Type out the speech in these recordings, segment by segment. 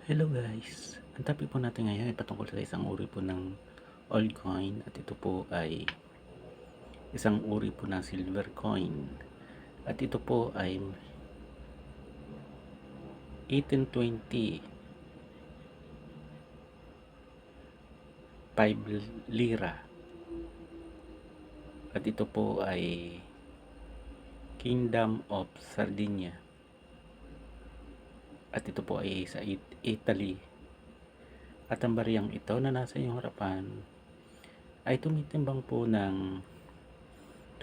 Hello guys! Ang topic po natin ngayon ay patungkol sa isang uri po ng altcoin at ito po ay isang uri po ng silver coin at ito po ay 1820 5 lira at ito po ay Kingdom of Sardinia at ito po ay sa Italy at ang bariyang ito na nasa iyong harapan ay tumitimbang po ng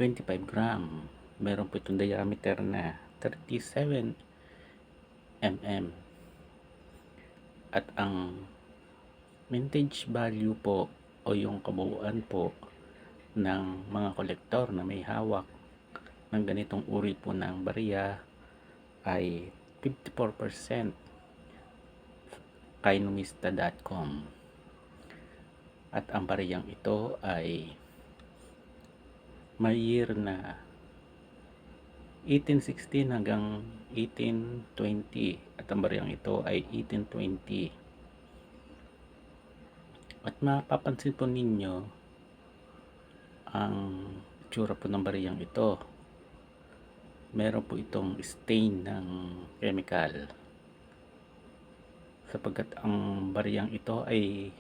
25 gram. Meron po itong diameter na 37 mm at ang vintage value po o yung kabuuan po ng mga kolektor na may hawak ng ganitong uri po ng barya ay 54% kay numista.com at ang bariyang ito ay may year na 1816 hanggang 1820 at ang bariyang ito ay 1820 at mapapansin po ninyo ang itsura po ng bariyang ito. Meron po itong stain ng chemical sapagkat ang bariyang ito ay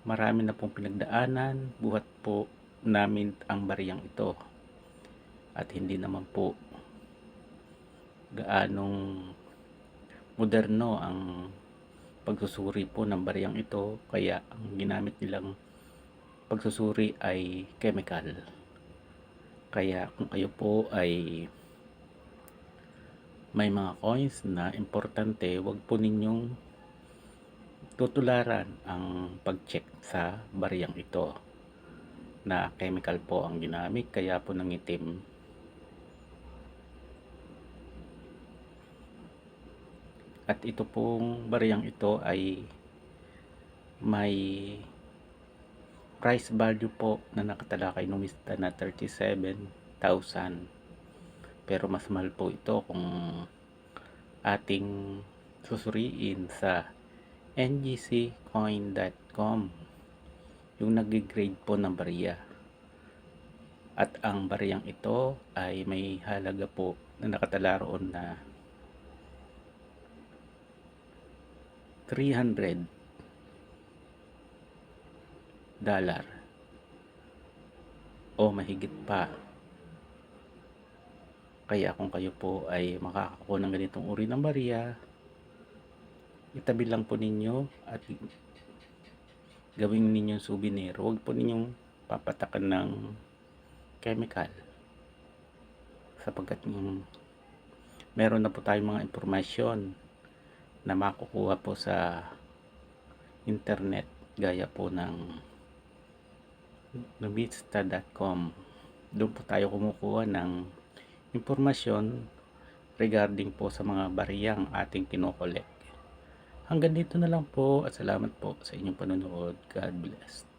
marami na pong pinagdaanan buhat po namin ang bariyang ito at hindi naman po gaanong moderno ang pagsusuri po ng bariyang ito, kaya ang ginamit nilang pagsusuri ay chemical. Kaya kung kayo po ay may mga coins na importante, wag po ninyong tutularan ang pag-check sa bariyang ito na chemical po ang ginamit, kaya po nangitim. At ito pong bariyang ito ay may price value po na nakatala kay numista na 37,000, pero mas mahal po ito kung ating susuriin sa ngccoin.com, yung nag-grade po ng barya. At ang bariyang ito ay may halaga po na nakatala roon na $300 o mahigit pa. Kaya kung kayo po ay makakakuha ng ganitong uri ng barya, itabi lang po ninyo at gawin ninyong souvenir. Huwag po ninyong papatakan ng chemical sapagkat meron na po tayong mga impormasyon na makukuha po sa internet gaya po ng numista.com. Doon po tayo kumukuha ng impormasyon regarding po sa mga bariyang ating kinokolek. Hanggang dito na lang po at salamat po sa inyong panonood. God bless.